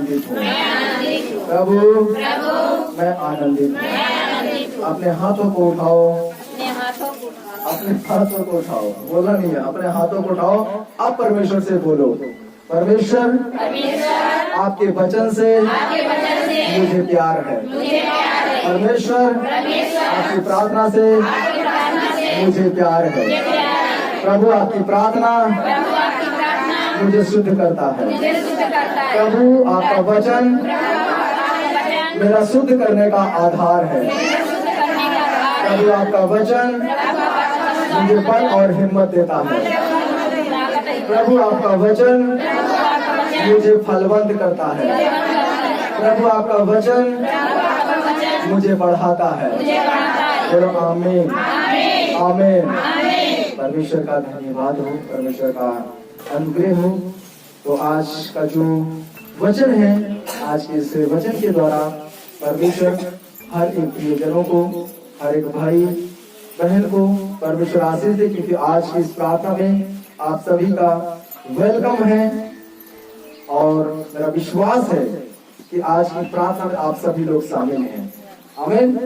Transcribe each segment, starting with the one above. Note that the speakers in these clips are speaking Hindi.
आनंदित हूँ। प्रभु मैं आनंदित हूँ। अपने हाथों को उठाओ, अपने हाथों को उठाओ, बोला नहीं है, अपने हाथों को उठाओ। अब परमेश्वर से बोलो, परमेश्वर आपके वचन से मुझे प्यार है। परमेश्वर आपकी प्रार्थना से मुझे प्यार है। प्रभु आपकी प्रार्थना मुझे शुद्ध करता है। प्रभु आपका वचन मेरा शुद्ध करने का आधार है। प्रभु आपका वचन मुझे बल और हिम्मत देता है। प्रभु आपका वचन मुझे फलवंत करता है। प्रभु आपका वचन मुझे बढ़ाता है। बोलो आमीन, आमीन। परमेश्वर का धन्यवाद हो, परमेश्वर का अनुग्रह हो। तो आज का जो वचन है, आज के इस वचन के द्वारा परमेश्वर हर एक प्रियजनों को, हर एक भाई बहन को परमेश्वर आशीष दे, क्योंकि आज की इस प्रार्थना में आप सभी का वेलकम है। और मेरा विश्वास है कि आज की प्रार्थना में आप सभी लोग शामिल हैं। आमीन।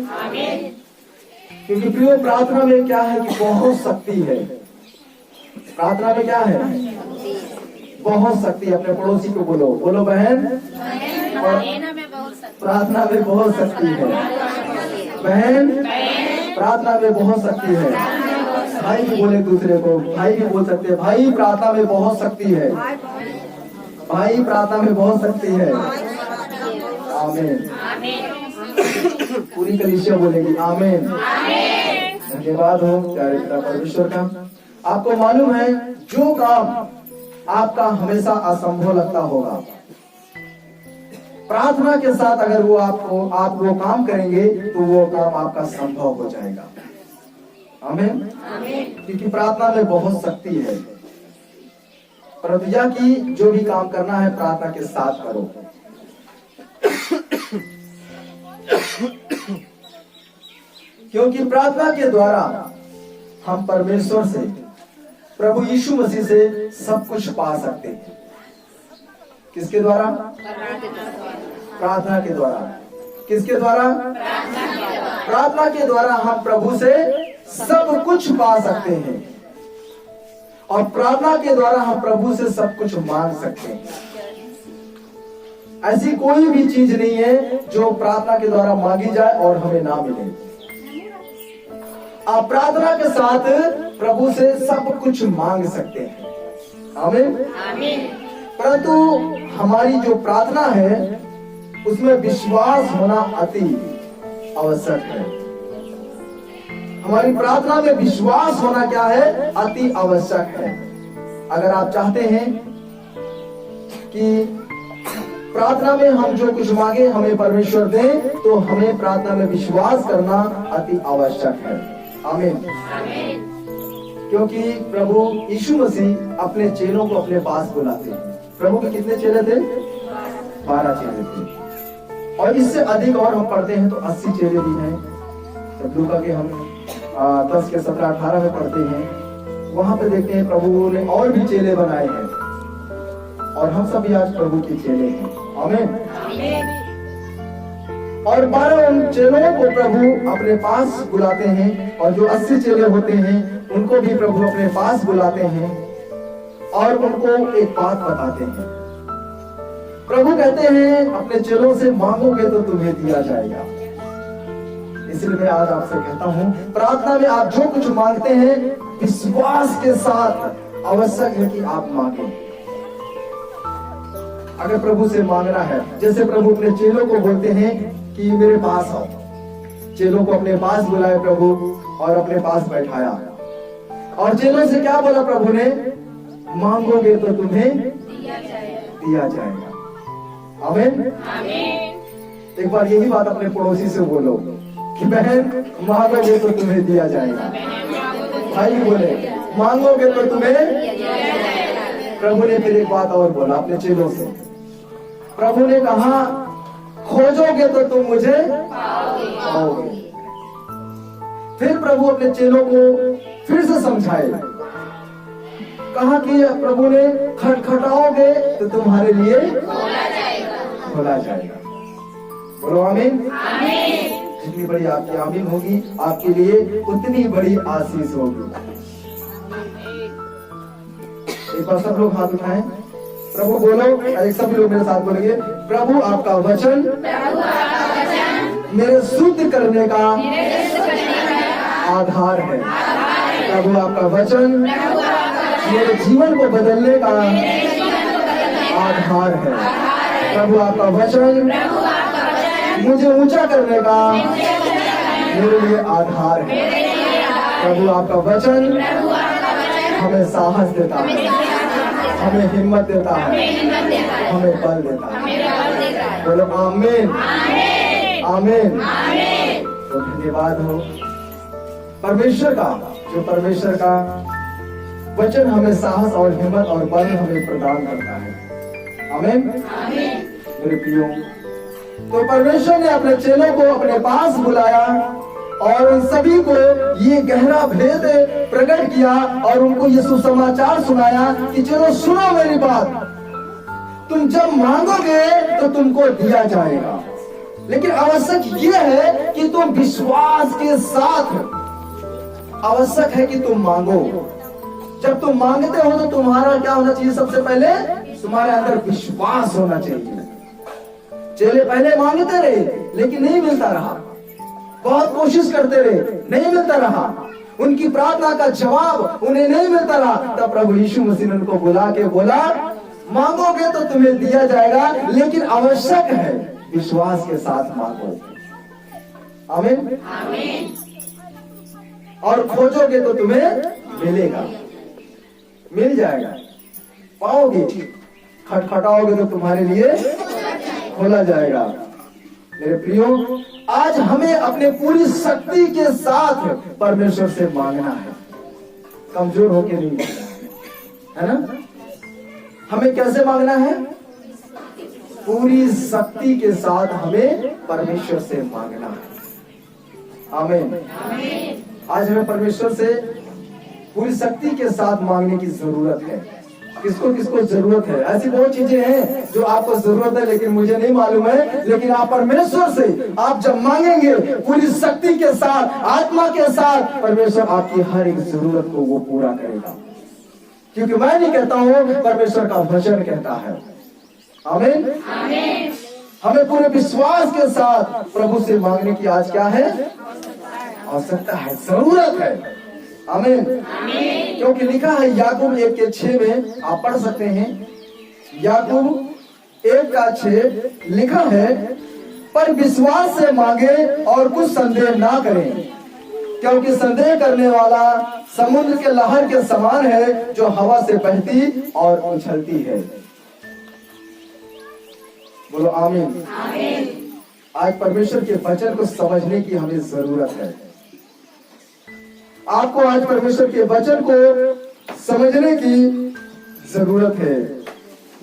क्योंकि प्रिय, प्रार्थना में क्या है कि बहुत शक्ति है। प्रार्थना में क्या है? बहुत शक्ति। अपने पड़ोसी को बोलो, बोलो बहन, प्रार्थना में बहुत शक्ति है। बहन, प्रार्थना में बहुत शक्ति है। भाई भी बोले दूसरे को, भाई भी बोल सकते हैं, भाई प्रार्थना में बहुत शक्ति है। भाई प्रार्थना में बहुत शक्ति है। आमीन। पूरी कलीसिया बोलेगी आमीन। धन्यवाद हो प्यारे पिता परमेश्वर का। आपको मालूम है, जो काम आपका हमेशा असंभव लगता होगा, प्रार्थना के साथ अगर आप वो काम करेंगे तो वो काम आपका संभव हो जाएगा। आमीन। क्योंकि प्रार्थना में बहुत शक्ति है। प्रतिज्ञा की जो भी काम करना है प्रार्थना के साथ करो। क्योंकि प्रार्थना के द्वारा हम परमेश्वर से, प्रभु यीशु मसीह से सब कुछ पा सकते हैं। किसके द्वारा? प्रार्थना के द्वारा। किसके द्वारा? प्रार्थना के द्वारा हम प्रभु से सब कुछ पा सकते हैं। और प्रार्थना के द्वारा हम प्रभु से सब कुछ मांग सकते हैं। ऐसी कोई भी चीज नहीं है जो प्रार्थना के द्वारा मांगी जाए और हमें ना मिले। आप प्रार्थना के साथ प्रभु से सब कुछ मांग सकते हैं। आमीन। परंतु हमारी जो प्रार्थना है उसमें विश्वास होना अति आवश्यक है। हमारी प्रार्थना में विश्वास होना क्या है? अति आवश्यक है। अगर आप चाहते हैं कि प्रार्थना में हम जो कुछ मांगे हमें परमेश्वर दे, तो हमें प्रार्थना में विश्वास करना अति आवश्यक है। आमीन। क्योंकि प्रभु यीशु मसीह अपने चेलों को अपने पास बुलाते हैं। प्रभु के कितने चेले थे? 12 चेले थे। और इससे अधिक और हम पढ़ते हैं तो 80 चेले भी हैं। जब लूका के हम 10 के 17, 18 में पढ़ते हैं, वहां पे देखते हैं प्रभु ने और भी चेले बनाए हैं। और हम सभी आज प्रभु के चेले हैं। आमीन। और 12 उन चेलों को प्रभु अपने पास बुलाते हैं। और जो 80 चेले होते हैं उनको भी प्रभु अपने पास बुलाते हैं और उनको एक बात बताते हैं। प्रभु कहते हैं अपने चेलों से, मांगोगे तो तुम्हें दिया जाएगा। इसलिए मैं आज आपसे कहता हूं, प्रार्थना में आप जो कुछ मांगते हैं विश्वास के साथ आवश्यक है कि आप मांगे। अगर प्रभु से मांगना है, जैसे प्रभु अपने चेलों को बोलते हैं कि मेरे पास आओ, चेलों को अपने पास बुलाए प्रभु और अपने पास बैठाया। और चेलों से क्या बोला प्रभु ने? मांगोगे तो तुम्हें दिया जाएगा। आमीन। एक बार यही बात अपने पड़ोसी से बोलो कि बहन, मांगोगे तो तुम्हें दिया जाएगा। भाई बोले, मांगोगे तो तुम्हें। प्रभु ने फिर एक बात और बोला अपने चेलों से। प्रभु ने कहा, खोजोगे तो तुम मुझे पाओगे। फिर प्रभु अपने चेलों को फिर से समझाए, कहा कि प्रभु ने खटखटाओगे तो तुम्हारे लिए खोला जाएगा। बोलो आमीन। जितनी बड़ी आपकी आमीन होगी, आपके लिए उतनी बड़ी आशीष होगी। एक बार सब लोग हाथ उठाएं, प्रभु बोलो, एक सभी लोग मेरे साथ बोलेंगे, प्रभु आपका वचन मेरे शुद्ध करने का आधार है। प्रभु आपका वचन मेरे जीवन को बदलने का आधार है। प्रभु आपका वचन मुझे ऊंचा करने का मेरे लिए आधार है। प्रभु आपका वचन हमें साहस देता है, हमें हिम्मत देता है, हमें बल देता है। बोलो आमीन, आमीन। तो धन्यवाद हो परमेश्वर का, जो परमेश्वर का वचन हमें साहस और हिम्मत और बल हमें प्रदान करता है। आमीन। मेरे प्रियो, तो परमेश्वर ने अपने चेलों को अपने पास बुलाया और उन सभी को ये गहरा भेद प्रकट किया और उनको ये सुसमाचार सुनाया कि चलो सुनो मेरी बात, तुम जब मांगोगे तो तुमको दिया जाएगा, लेकिन आवश्यक ये है कि तुम विश्वास के साथ, आवश्यक है कि तुम मांगो। जब तुम मांगते हो तो तुम्हारा क्या होना चाहिए? सबसे पहले तुम्हारे अंदर विश्वास होना चाहिए। चेले पहले मांगते रहे लेकिन नहीं मिलता रहा, बहुत कोशिश करते रहे, नहीं मिलता रहा, उनकी प्रार्थना का जवाब उन्हें नहीं मिलता रहा। तब प्रभु यीशु मसीह ने उनको बुला के बोला, मांगोगे तो तुम्हें दिया जाएगा, लेकिन आवश्यक है विश्वास के साथ मांगो। आमीन। और खोजोगे तो तुम्हें मिलेगा, मिल जाएगा, पाओगे, खटखटाओगे तो तुम्हारे लिए खोला जाएगा। मेरे प्रियो, आज हमें अपने पूरी शक्ति के साथ परमेश्वर से मांगना है, कमजोर होके नहीं मांगना है ना। हमें कैसे मांगना है? पूरी शक्ति के साथ हमें परमेश्वर से मांगना है। आमीन। आज हमें परमेश्वर से पूरी शक्ति के साथ मांगने की जरूरत है। किसको किसको जरूरत है? ऐसी बहुत चीजें हैं जो आपको जरूरत है लेकिन मुझे नहीं मालूम है, लेकिन आप परमेश्वर से आप जब मांगेंगे पूरी शक्ति के साथ, आत्मा के साथ, परमेश्वर आपकी हर एक जरूरत को वो पूरा करेगा। क्योंकि मैं नहीं कहता हूँ, परमेश्वर का वचन कहता है। आमीन। हमें पूरे विश्वास के साथ प्रभु से मांगने की आज क्या है? आवश्यकता है, जरूरत है। आमीन। क्योंकि लिखा है याकूब 1:6 में, आप पढ़ सकते हैं। याकूब 1:6 लिखा है, पर विश्वास से मांगे और कुछ संदेह ना करें, क्योंकि संदेह करने वाला समुद्र के लहर के समान है, जो हवा से बहती और उछलती है। बोलो आमीन। आज परमेश्वर के वचन को समझने की हमें जरूरत है। आपको आज परमेश्वर के वचन को समझने की जरूरत है।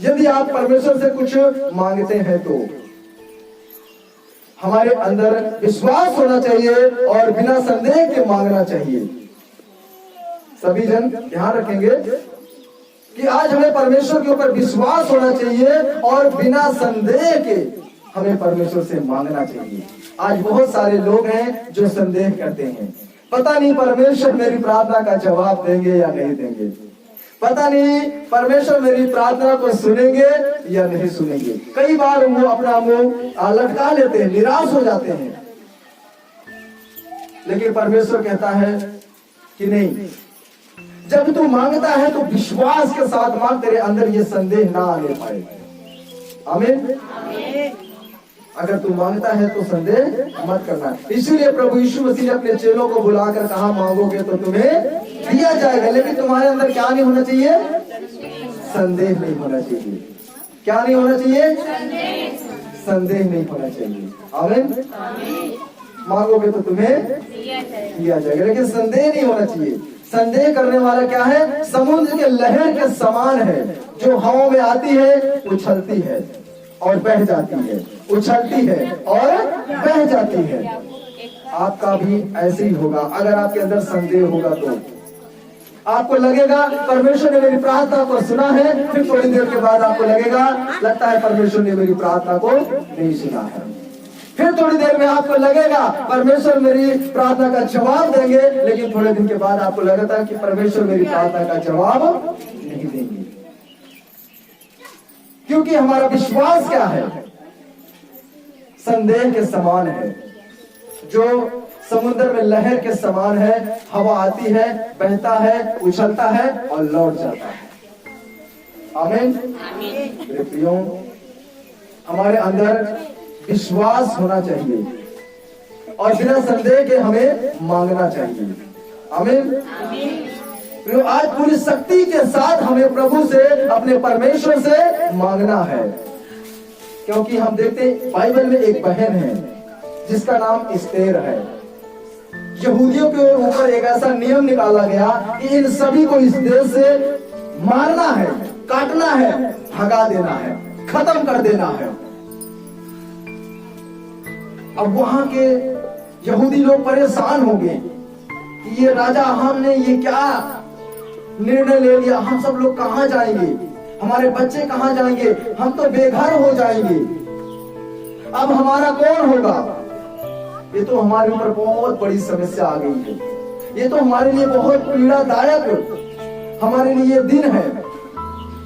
यदि आप परमेश्वर से कुछ मांगते हैं तो हमारे अंदर विश्वास होना चाहिए और बिना संदेह के मांगना चाहिए। सभी जन ध्यान रखेंगे कि आज हमें परमेश्वर के ऊपर विश्वास होना चाहिए और बिना संदेह के हमें परमेश्वर से मांगना चाहिए। आज बहुत सारे लोग हैं जो संदेह करते हैं, पता नहीं परमेश्वर मेरी प्रार्थना का जवाब देंगे या नहीं देंगे, पता नहीं परमेश्वर मेरी प्रार्थना को सुनेंगे या नहीं सुनेंगे। कई बार वो अपना मुंह लटका लेते हैं, निराश हो जाते हैं। लेकिन परमेश्वर कहता है कि नहीं, जब तू मांगता है तो विश्वास के साथ मांग, तेरे अंदर ये संदेह ना आने पाए। आमीन। अगर तू मांगता है तो संदेह मत करना। इसीलिए प्रभु यीशु मसीह ने अपने चेलों को बुलाकर कहा, मांगोगे तो तुम्हें दिया जाएगा, लेकिन तुम्हारे अंदर क्या नहीं होना चाहिए? संदेह नहीं होना चाहिए। क्या नहीं होना चाहिए? संदेह नहीं होना चाहिए। आमीन। मांगोगे तो तुम्हें दिया जाएगा, लेकिन संदेह नहीं होना चाहिए। संदेह करने वाला क्या है? समुद्र के लहर के समान है, जो हवा में आती है, उछलती है और बह जाती है, उछलती है और बह जाती है। आपका भी ऐसे ही होगा। अगर आपके अंदर संदेह होगा तो, आपको लगेगा परमेश्वर ने मेरी प्रार्थना को सुना है, फिर थोड़ी देर के बाद आपको लगता है परमेश्वर ने मेरी प्रार्थना को नहीं सुना है। फिर थोड़ी देर में आपको लगेगा परमेश्वर मेरी प्रार्थना का जवाब देंगे, लेकिन थोड़े दिन के बाद आपको लगता है कि परमेश्वर मेरी प्रार्थना का जवाब नहीं देंगे। क्योंकि हमारा विश्वास क्या है? संदेह के समान है, जो समुद्र में लहर के समान है। हवा आती है, बहता है, उछलता है और लौट जाता है। आमीन। मेरे प्रियो, हमारे अंदर विश्वास होना चाहिए और बिना संदेह के हमें मांगना चाहिए। आमीन। आज पूरी शक्ति के साथ हमें प्रभु से, अपने परमेश्वर से मांगना है। क्योंकि हम देखते हैं बाइबल में एक बहन है जिसका नाम एस्तेर है। यहूदियों के ऊपर एक ऐसा नियम निकाला गया कि इन सभी को इस देश से मारना है, काटना है, भगा देना है, खत्म कर देना है। अब वहां के यहूदी लोग परेशान हो गए कि ये राजा, हमने ये क्या निर्णय ले लिया, हम सब लोग कहां जाएंगे, हमारे बच्चे कहां जाएंगे, हम तो बेघर हो जाएंगे, अब हमारा कौन होगा। ये तो हमारे ऊपर बहुत बड़ी समस्या आ गई है, ये तो हमारे लिए बहुत पीड़ादायक हमारे लिए दिन है,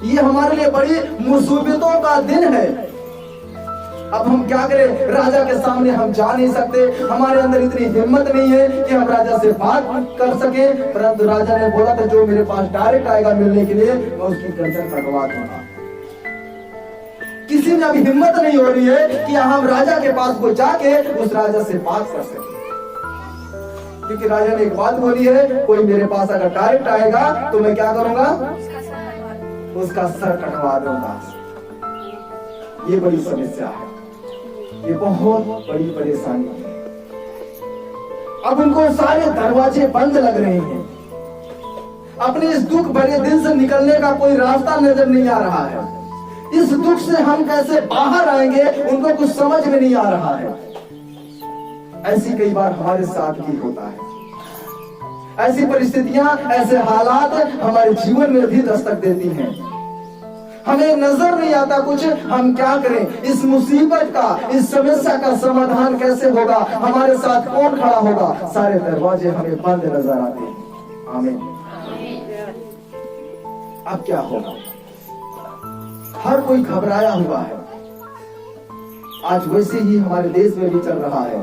ये हमारे लिए बड़ी मुसीबतों का दिन है। अब हम क्या करें? राजा के सामने हम जा नहीं सकते, हमारे अंदर इतनी हिम्मत नहीं है कि हम राजा से बात कर सके। परंतु राजा ने बोला था जो मेरे पास डायरेक्ट आएगा मिलने के लिए, मैं उसकी गर्दन कटवा दूंगा। किसी में अभी हिम्मत नहीं हो रही है कि हम राजा के पास को जाके उस राजा से बात कर सके, क्योंकि राजा ने एक बात बोली है, कोई मेरे पास अगर डायरेक्ट आएगा तो मैं क्या करूंगा? उसका सर कटवा दूंगा। ये बड़ी समस्या है, ये बहुत बड़ी परेशानी है। अब उनको सारे दरवाजे बंद लग रहे हैं, अपने इस दुख भरे दिन से निकलने का कोई रास्ता नजर नहीं आ रहा है। इस दुख से हम कैसे बाहर आएंगे उनको कुछ समझ में नहीं आ रहा है। ऐसी कई बार हमारे साथ भी होता है। ऐसी परिस्थितियां, ऐसे हालात हमारे जीवन में भी दस्तक देती हैं। हमें नजर नहीं आता कुछ, हम क्या करें? इस मुसीबत का, इस समस्या का समाधान कैसे होगा, हमारे साथ कौन खड़ा होगा? सारे दरवाजे हमें बंद नजर आते हैं। आमीन। अब क्या होगा? हर कोई घबराया हुआ है। आज वैसे ही हमारे देश में भी चल रहा है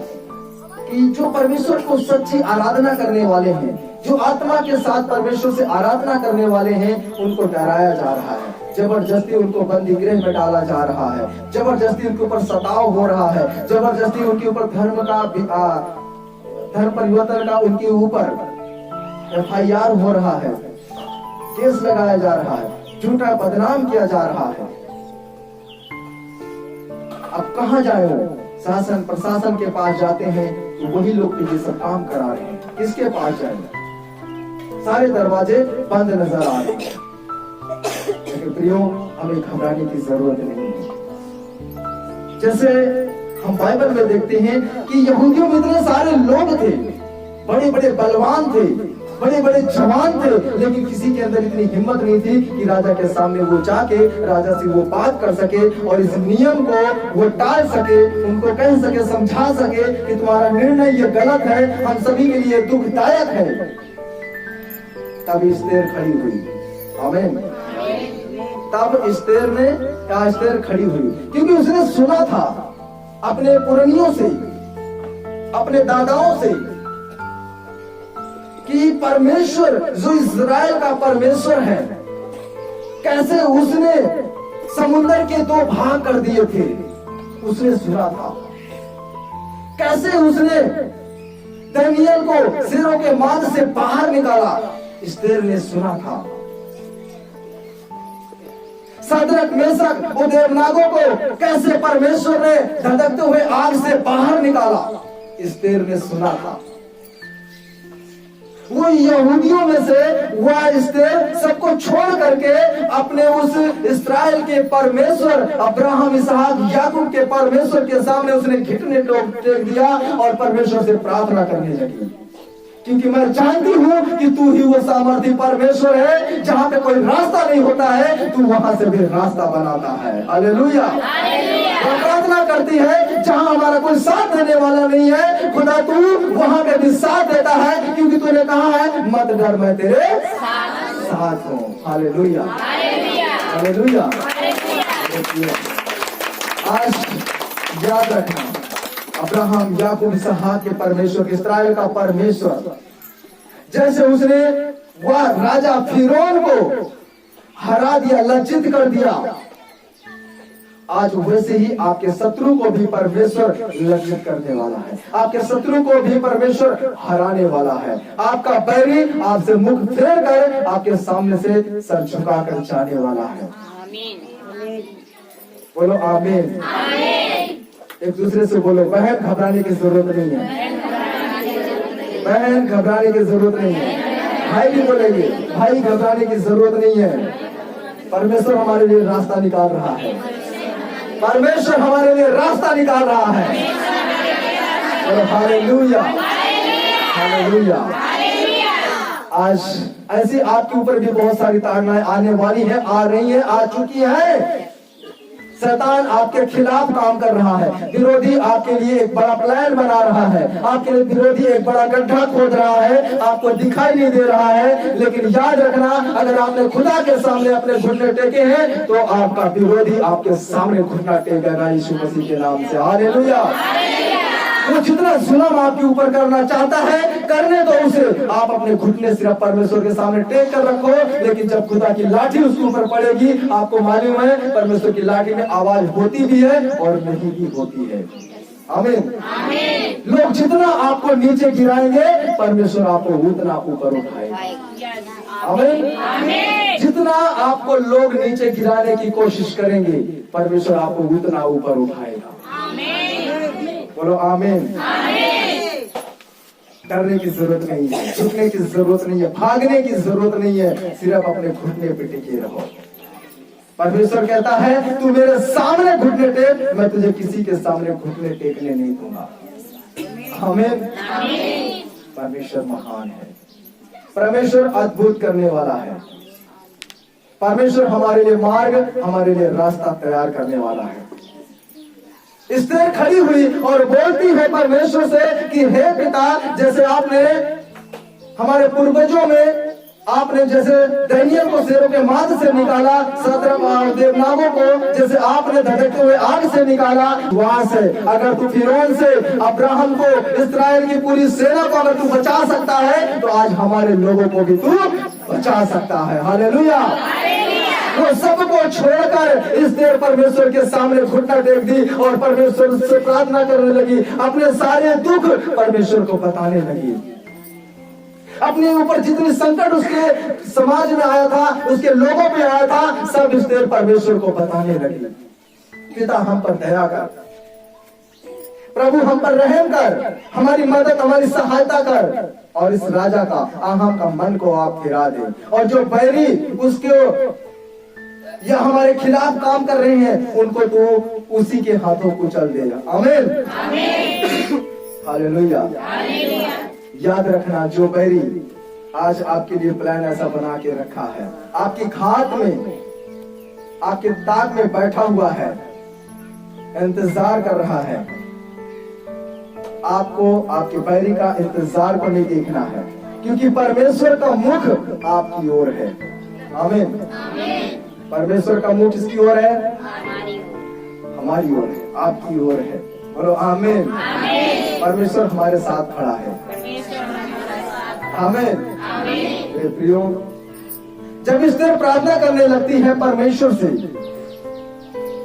कि जो परमेश्वर को सच्ची आराधना करने वाले हैं, जो आत्मा के साथ परमेश्वर से आराधना करने वाले हैं, उनको डराया जा रहा है, जबरदस्ती उनको बंदी गृह में डाला जा रहा है, जबरदस्ती उनके ऊपर सताव हो रहा है, जबरदस्ती उनके ऊपर धर्म परिवर्तन का उनके ऊपर FIR हो रहा है, केस लगाया जा रहा है, झूठा बदनाम किया जा रहा है। अब कहां जाए? शासन प्रशासन के पास जाते हैं तो वही लोग ये सब काम करा रहे हैं, किसके पास जाए? सारे दरवाजे बंद नजर आ रहे हैं। लेकिन प्रियो, हमें घबराने की जरूरत नहीं है। जैसे हम बाइबल में देखते हैं कि यहूदियों में इतने सारे लोग थे, बड़े बड़े बलवान थे, बड़े बड़े जवान थे, लेकिन किसी के अंदर इतनी हिम्मत नहीं थी कि राजा के सामने वो जाके राजा से वो बात कर सके और इस नियम को वो टाल सके, उनको कह सके, समझा सके कि तुम्हारा निर्णय ये गलत है, हम सभी के लिए दुखदायक है। तब एस्तेर खड़ी हुई। आमीन। तब एस्तेर खड़ी हुई, क्योंकि उसने सुना था अपने पुरनियों से, अपने दादाओं से कि परमेश्वर जो इज़राइल का परमेश्वर है, कैसे उसने समुद्र के 2 भाग कर दिए थे, उसने सुना था। कैसे उसने दानियेल को सिरों के मांद से बाहर निकाला, एस्तेर ने सुना था। शद्रक, मेशक, अबेदनगो को कैसे परमेश्वर ने धधकते हुए आग से बाहर निकाला, एस्तेर ने सुना था। वो यहूदियों में से वह एस्तेर सबको छोड़ करके अपने उस इस्राएल के परमेश्वर अब्राहम, इसहाक, याकूब के परमेश्वर के सामने उसने घुटने टेक दिया और परमेश्वर से प्रार्थना करने लगी। क्योंकि मैं जानती हूँ कि तू ही वो सामर्थी परमेश्वर है, जहाँ पे कोई रास्ता नहीं होता है तू वहां से भी रास्ता बनाता है। हालेलुया। वो प्रार्थना करती है जहाँ हमारा कोई साथ देने वाला नहीं है, खुदा तू वहां पे भी साथ देता है, क्योंकि तूने कहा है मत डर मैं तेरे साथ हूँ। Hallelujah, hallelujah. आज याद रखना, अब्राहम, याकूब, इसहाक के परमेश्वर, इस्राएल का परमेश्वर, जैसे उसने वह राजा फिरौन को हरा दिया, लज्जित कर दिया, आज वैसे ही आपके शत्रु को भी परमेश्वर लज्जित करने वाला है, आपके शत्रु को भी परमेश्वर हराने वाला है। आपका बैरी आपसे मुख फेर कर आपके सामने से सर झुका कर जाने वाला है। बोलो आमीन। एक दूसरे से बोलो, बहन घबराने की जरूरत नहीं है, बहन घबराने की जरूरत नहीं है। भाई भी बोलेंगे, भाई घबराने की जरूरत नहीं है। परमेश्वर हमारे लिए रास्ता निकाल रहा है, परमेश्वर हमारे लिए रास्ता निकाल रहा है। बोलो हालेलुया, हालेलुया। आज ऐसी आपके ऊपर भी बहुत सारी ताड़नाएं आने वाली है, आ रही है, आ चुकी है। शैतान आपके खिलाफ काम कर रहा है, विरोधी आपके लिए एक बड़ा प्लान बना रहा है, आपके लिए विरोधी एक बड़ा गड्ढा खोद रहा है, आपको दिखाई नहीं दे रहा है। लेकिन याद रखना, अगर आपने खुदा के सामने अपने घुटने टेके हैं तो आपका विरोधी आपके सामने घुटना टेकेगा यीशु मसीह के नाम से। हालेलुया। वो जितना जुल्म आपके ऊपर करना चाहता है करने दो उसे, आप अपने घुटने सिर्फ परमेश्वर के सामने टेक कर रखो। लेकिन जब खुदा की लाठी उसके ऊपर पड़ेगी, आपको मालूम है परमेश्वर की लाठी में आवाज होती भी है और नहीं भी होती है। आमीन। लोग जितना आपको नीचे गिराएंगे परमेश्वर आपको उतना ऊपर उठाएगा। आमीन। जितना आपको लोग नीचे गिराने की कोशिश करेंगे परमेश्वर आपको उतना ऊपर उठाएगा। बोलो आमीन। डरने की जरूरत नहीं है, झुकने की जरूरत नहीं है, भागने की जरूरत नहीं है, सिर्फ अपने घुटने पे टिके रहो। परमेश्वर कहता है तू मेरे सामने घुटने टेक, मैं तुझे किसी के सामने घुटने टेकने नहीं दूंगा। आमीन। परमेश्वर महान है, परमेश्वर अद्भुत करने वाला है, परमेश्वर हमारे लिए मार्ग, हमारे लिए रास्ता तैयार करने वाला है। एस्तेर खड़ी हुई और बोलती है परमेश्वर से कि हे पिता, जैसे आपने हमारे पूर्वजों में आपने जैसे दानियेल को शेरों के मांस से निकाला, शद्रक और देवनागों को जैसे आपने धधकते हुए आग से निकाला, वहां से अगर तू फिरौन से अब्राहम को, इस्राएल की पूरी सेना को अगर तू बचा सकता है तो आज हमारे लोगों को भी तू बचा सकता है। हालेलुया। वो सबको छोड़कर इस देर परमेश्वर के सामने घुटना टेक दी और परमेश्वर से प्रार्थना करने लगी, अपने सारे दुख परमेश्वर को बताने लगी। अपने ऊपर जितनी संकट उसके समाज में आया था, उसके लोगों पे आया था, सब इस देर परमेश्वर को बताने लगी। पिता हम पर दया कर, प्रभु हम पर रहम कर, हमारी मदद, हमारी सहायता कर और इस राजा का, अहम का मन को आप गिरा दे। और जो बैरी उसके या हमारे खिलाफ काम कर रहे हैं उनको तो उसी के हाथों को चल देगा। आमीन। हालेलुया। याद रखना, जो बैरी आज आपके लिए प्लान ऐसा बना के रखा है, आपकी घात में, आपके ताक में बैठा हुआ है, इंतजार कर रहा है, आपको आपके बैरी का इंतजार को नहीं देखना है, क्योंकि परमेश्वर का मुख आपकी ओर है। आमीन। परमेश्वर का मुख किसकी ओर है? हमारी ओर है, आपकी ओर है। बोलो आमीन। परमेश्वर हमारे साथ खड़ा है। आमीन। मेरे प्रियो, जब इस तरह प्रार्थना करने लगती है परमेश्वर से,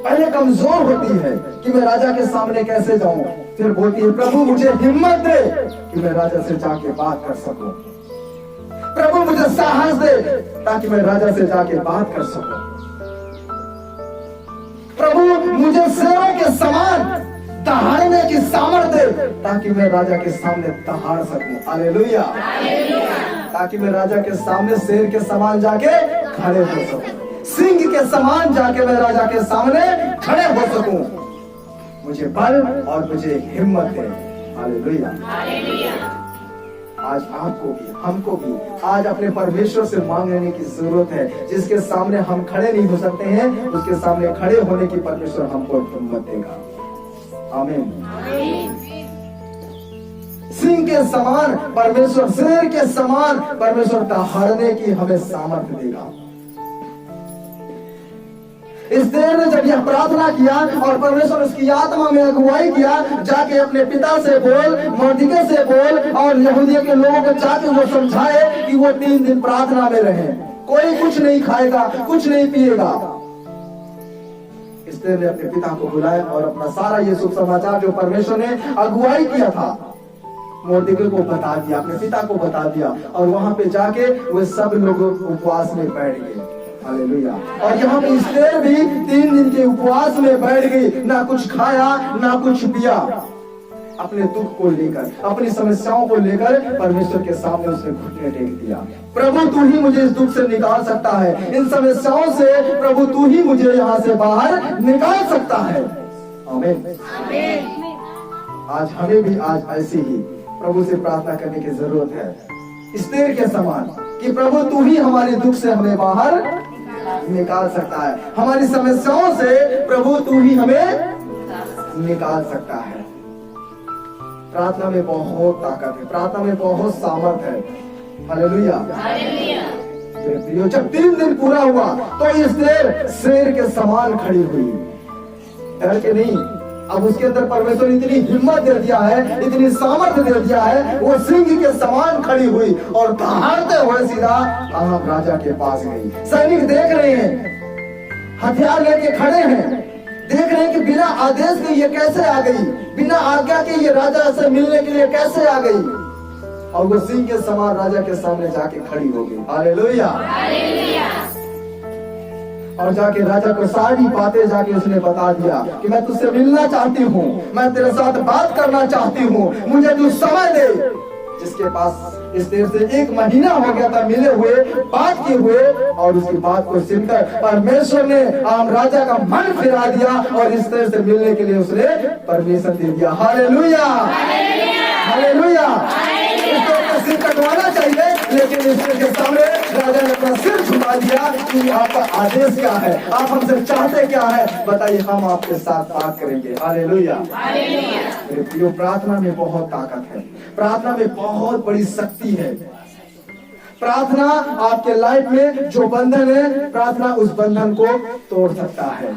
पहले कमजोर होती है कि मैं राजा के सामने कैसे जाऊं, फिर बोलती है प्रभु मुझे हिम्मत दे कि मैं राजा से जाके बात कर सकूं, प्रभु मुझे साहस दे ताकि मैं राजा से जाके बात कर सकूं, प्रभु मुझे शेरों के समान दहाड़ने की सामर्थ्य दे ताकि मैं राजा के सामने दहाड़ सकूं। हालेलुया। ताकि मैं राजा के सामने शेर के समान जाके खड़े हो सकूं, सिंह के समान जाके मैं राजा के सामने खड़े हो सकूं। मुझे बल और मुझे हिम्मत दे। हालेलुया। आज आपको भी, हमको भी आज अपने परमेश्वर से मांगने की जरूरत है। जिसके सामने हम खड़े नहीं हो सकते हैं, उसके सामने खड़े होने की परमेश्वर हमको हिम्मत देगा। आमीन। सिंह के समान परमेश्वर, शेर के समान परमेश्वर दहाड़ने की हमें सामर्थ्य देगा। इस देर ने जब यह प्रार्थना किया और परमेश्वर उसकी आत्मा में अगुवाई किया, जाके अपने पिता से बोल, मर्दिके से बोल और यहूदियों के लोगों को जाके वो समझाए कि वो 3 दिन प्रार्थना में रहे, कोई कुछ नहीं खाएगा, कुछ नहीं पिएगा। इस देर ने अपने पिता को बुलाया और अपना सारा ये शुभ समाचार जो परमेश्वर ने अगुवाई किया था मर्दिके को बता दिया, अपने पिता को बता दिया। और वहां पे जाके वो सब लोग उपवास में बैठ गए। हालेलुया। और यहाँ पे एस्तेर भी 3 दिन के उपवास में बैठ गई, ना कुछ खाया ना कुछ पिया। अपने दुख को लेकर, अपनी समस्याओं को लेकर परमेश्वर के सामने उसने घुटने टेक दिया। प्रभु तू ही मुझे इस दुख से निकाल सकता है, इन समस्याओं से प्रभु तू ही मुझे यहाँ से बाहर निकाल सकता है। आमीन। आज हमें भी आज ऐसे ही प्रभु से प्रार्थना करने की जरूरत है, एस्तेर के समान, कि प्रभु तू ही हमारे दुख से हमें बाहर निकाल सकता है, हमारी समस्याओं से प्रभु तू ही हमें निकाल सकता है। प्रार्थना में बहुत ताकत है, प्रार्थना में बहुत सामर्थ है। हालेलुया। मेरे प्रियो, जब 3 दिन पूरा हुआ तो एस्तेर शेर के समान खड़ी हुई, डर के नहीं। अब उसके अंदर परमेश्वर इतनी हिम्मत दे दिया है, इतनी सामर्थ्य दे दिया है, वो सिंह के समान खड़ी हुई और दहाड़ते हुए सीधा आहाब राजा के पास गई। सैनिक देख रहे हैं, हथियार लेके खड़े हैं, देख रहे हैं कि बिना आदेश के ये कैसे आ गई, बिना आज्ञा के ये राजा से मिलने के लिए कैसे आ गई। और वो सिंह के समान राजा के सामने जाके खड़ी हो गई। हालेलुया। और जाके राजा को सारी बातें जाके उसने बता दिया कि मैं तुझसे मिलना चाहती हूँ, मैं तेरे साथ बात करना चाहती हूँ, मुझे तू समय दे। जिसके पास इस देर से 1 महीना हो गया था मिले हुए, बात किए हुए, और उसकी बात को सुनकर परमेश्वर ने आम राजा का मन फिरा दिया और इस देर से मिलने के लिए उसने परमिशन दे दिया। हालेलुया। हालेलुया। सिर कटवाना चाहिए, लेकिन इसके सामने राजा ने अपना सिर झुका दिया कि आपका आदेश क्या है, आप हमसे चाहते क्या है, बताइए, हम आपके साथ बात करेंगे। हालेलुया। मेरे प्रियो, प्रार्थना में बहुत ताकत है, प्रार्थना में बहुत बड़ी शक्ति है। प्रार्थना आपके लाइफ में जो बंधन है, प्रार्थना उस बंधन को तोड़ सकता है।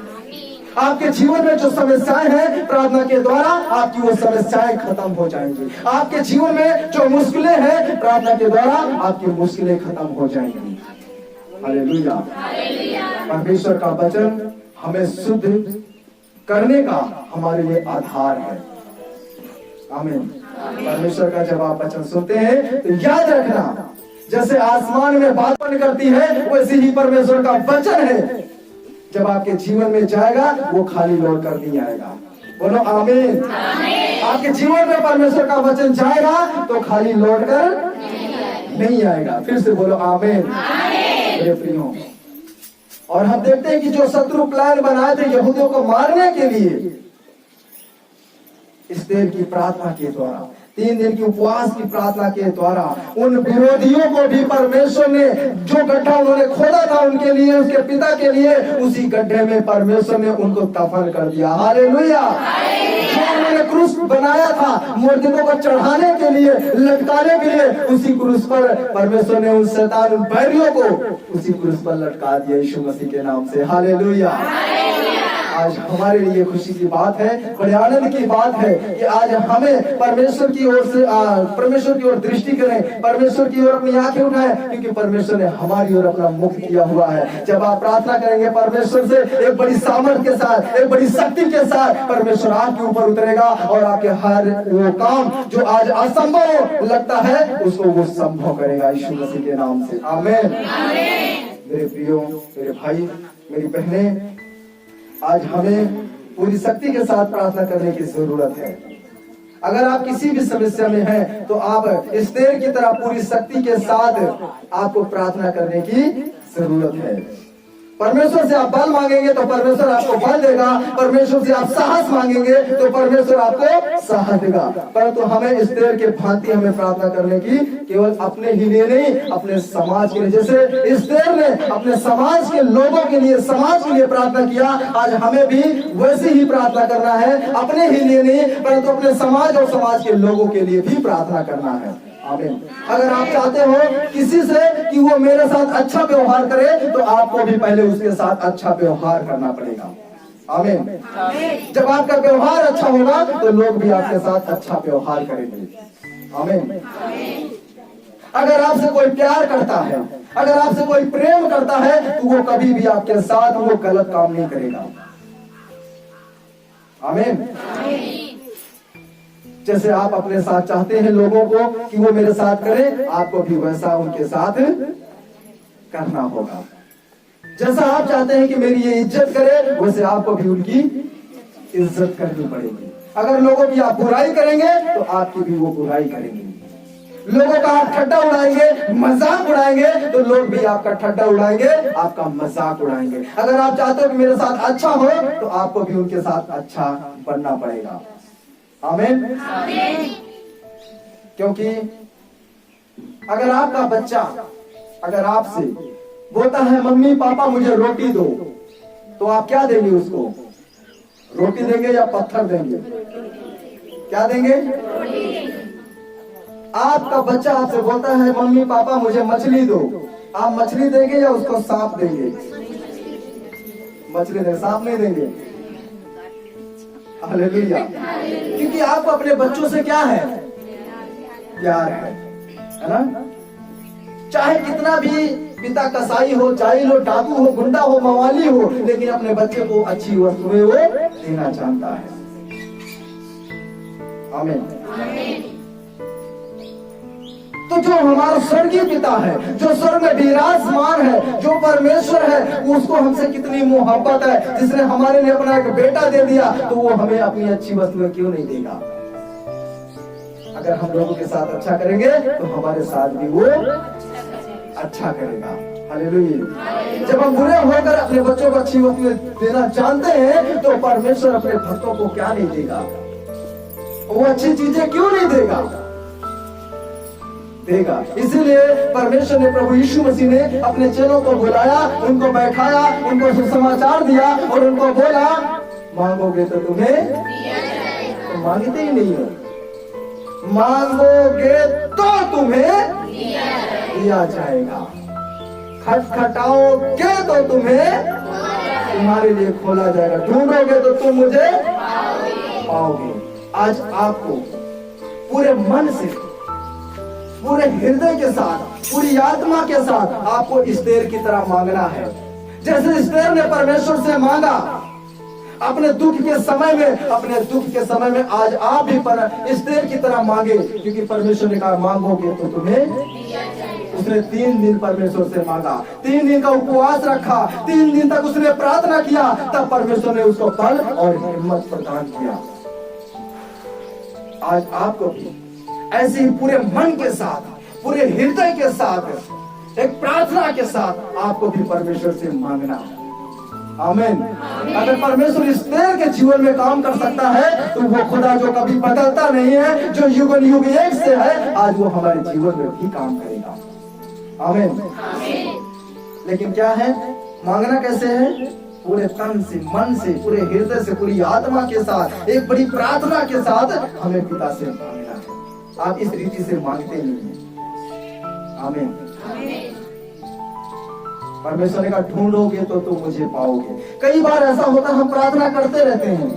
आपके जीवन में जो समस्याएं हैं, प्रार्थना के द्वारा आपकी वो समस्याएं खत्म हो जाएंगी। आपके जीवन में जो मुश्किलें हैं, प्रार्थना के द्वारा आपकी मुश्किलें खत्म हो जाएंगी। हालेलुया। परमेश्वर का वचन हमें शुद्ध करने का हमारे लिए आधार है। आमीन। परमेश्वर का जब आप वचन सुनते हैं तो याद रखना, जैसे आसमान में बादल करती है, वैसे ही परमेश्वर का वचन है, जब आपके जीवन में जाएगा वो खाली लौट कर नहीं आएगा। बोलो आमीन। आपके जीवन में परमेश्वर का वचन जाएगा तो खाली लौट कर नहीं आएगा। फिर से बोलो आमीन। मेरे प्रियो, और हम देखते हैं कि जो शत्रु प्लान बनाए थे यहूदियों को मारने के लिए, इस देर की प्रार्थना के द्वारा, 3 दिन की उपवास की प्रार्थना के द्वारा, उन विरोधियों को भी परमेश्वर ने जो गड्ढा उन्होंने खोदा था उनके लिए, उसके पिता के लिए, उसी गड्ढे में परमेश्वर ने उनको दफन कर दिया। हालेलुया। जो उन्होंने क्रूस बनाया था मूर्तियों को चढ़ाने के लिए, लटकाने के लिए, उसी क्रूस पर परमेश्वर ने उन शैतान, उन बैरियों को उसी क्रूस पर लटका दिया यीशु मसीह के नाम से। हालेलुया। आज हमारे लिए खुशी की बात है, बड़े आनंद की बात है कि आज हमें परमेश्वर की ओर से परमेश्वर की ओर दृष्टि करें, परमेश्वर की ओर अपनी आंखें उठाएं, क्योंकि परमेश्वर ने हमारी ओर अपना मुख किया हुआ है। जब आप प्रार्थना करेंगे परमेश्वर से, एक बड़ी सामर्थ के साथ, एक बड़ी शक्ति के साथ परमेश्वर आपके ऊपर उतरेगा और आपके हर वो काम जो आज असंभव लगता है उसको वो संभव करेगा यीशु मसीह के नाम से। आमीन। मेरे प्रियो, मेरे भाई, मेरी बहनें, आज हमें पूरी शक्ति के साथ प्रार्थना करने की जरूरत है। अगर आप किसी भी समस्या में हैं तो आप एस्तेर की तरह पूरी शक्ति के साथ आपको प्रार्थना करने की जरूरत है। परमेश्वर से आप बल मांगेंगे तो परमेश्वर आपको बल देगा, परमेश्वर से आप साहस मांगेंगे तो परमेश्वर आपको साहस देगा। परंतु हमें एस्थेर के भांति हमें प्रार्थना करने की, केवल अपने ही लिए नहीं, अपने समाज के लिए। जैसे एस्थेर ने अपने समाज के लोगों के लिए, समाज के लिए प्रार्थना किया, आज हमें भी वैसे ही प्रार्थना करना है, अपने ही लिए नहीं परंतु अपने समाज और समाज के लोगों के लिए भी प्रार्थना करना है। आमीन। अगर आप चाहते हो किसी से कि वो मेरे साथ अच्छा व्यवहार करे तो आपको भी पहले उसके साथ अच्छा व्यवहार करना पड़ेगा। आमीन। जब आपका व्यवहार अच्छा होगा तो लोग भी आपके साथ अच्छा व्यवहार करेंगे। आमीन। अगर आपसे कोई प्यार करता है, अगर आपसे कोई प्रेम करता है तो वो कभी भी आपके साथ वो गलत काम नहीं करेगा। आमीन। जैसे आप अपने साथ चाहते हैं लोगों को कि वो मेरे साथ करें, आपको भी वैसा उनके साथ करना होगा। जैसा आप चाहते हैं कि मेरी ये इज्जत करे, वैसे आपको भी उनकी इज्जत करनी पड़ेगी। अगर लोगों की आप बुराई करेंगे तो आपकी भी वो बुराई करेंगे। लोगों का आप ठट्टा उड़ाएंगे, मजाक उड़ाएंगे तो लोग भी आपका ठट्टा उड़ाएंगे, आपका मजाक उड़ाएंगे। अगर आप चाहते हो कि मेरे साथ अच्छा हो तो आपको भी उनके साथ अच्छा बनना पड़ेगा। आमीन। क्योंकि अगर आपका बच्चा अगर आपसे बोलता है मम्मी पापा मुझे रोटी दो, तो आप क्या देंगे उसको? रोटी देंगे या पत्थर देंगे? क्या देंगे? आपका बच्चा आपसे बोलता है मम्मी पापा मुझे मछली दो, आप मछली देंगे या उसको सांप देंगे? मछली देंगे, सांप नहीं देंगे। हालेलुया। क्योंकि आपको अपने बच्चों से क्या है? प्यार है ना? चाहे कितना भी पिता कसाई हो, जाहिल हो, डाकू हो, गुंडा हो, मवाली हो, लेकिन अपने बच्चे को अच्छी वस्तुएं वो देना चाहता है। आमीन। तो जो हमारा स्वर्गीय पिता है, जो स्वर्ग में विराजमान है, जो परमेश्वर है, उसको हमसे कितनी मोहब्बत है, जिसने हमारे लिए अपना एक बेटा दे दिया, तो वो हमें अपनी अच्छी वस्तुएं क्यों नहीं देगा? अगर हम लोगों के साथ अच्छा करेंगे तो हमारे साथ भी वो अच्छा करेगा। हालेलुया। जब हम बुरे होकर अपने बच्चों को अच्छी वस्तुएं देना जानते हैं तो परमेश्वर अपने भक्तों को क्या नहीं देगा? वो अच्छी चीजें क्यों नहीं देगा? देगा। इसीलिए परमेश्वर ने, प्रभु यीशु मसीह ने अपने चेलों को बुलाया, उनको बैठाया, उनको सुसमाचार दिया और उनको बोला मांगोगे तो तुम्हें तो मांगते ही नहीं हो, मांगोगे तो तुम्हें दिया जाएगा, खटखटाओगे तो तुम्हें तुम्हारे लिए खोला जाएगा, ढूंढोगे तो तुम मुझे पाओगे। आज आपको पूरे मन से, पूरे हृदय के साथ, पूरी आत्मा के साथ आपको एस्थेर की तरह मांगना है। जैसे एस्थेर ने परमेश्वर से मांगा अपने दुख के समय में, अपने दुख के समय में आज आप भी एस्थेर की तरह मांगे, क्योंकि परमेश्वर ने कहा मांगोगे तो तुम्हें। उसने 3 दिन परमेश्वर से मांगा, 3 दिन का उपवास रखा, 3 दिन तक उसने प्रार्थना किया, तब परमेश्वर ने उसको बल और हिम्मत प्रदान किया। आज आपको भी ऐसे ही पूरे मन के साथ, पूरे हृदय के साथ, एक प्रार्थना के साथ आपको भी परमेश्वर से मांगना है। आमीन। अगर परमेश्वर एस्थेर के जीवन में काम कर सकता है तो वो खुदा जो कभी बदलता नहीं है, जो युग युग एक से है, आज वो हमारे जीवन में भी काम करेगा। आमीन। लेकिन क्या है? मांगना कैसे है? पूरे तन से, मन से, पूरे हृदय से, पूरी आत्मा के साथ, एक बड़ी प्रार्थना के साथ हमें पिता से मांगना है। आप इस रीति से मांगते नहीं हैं। आमीन। परमेश्वर ने कहा ढूंढोगे तो तुम मुझे पाओगे। कई बार ऐसा होता है हम प्रार्थना करते रहते हैं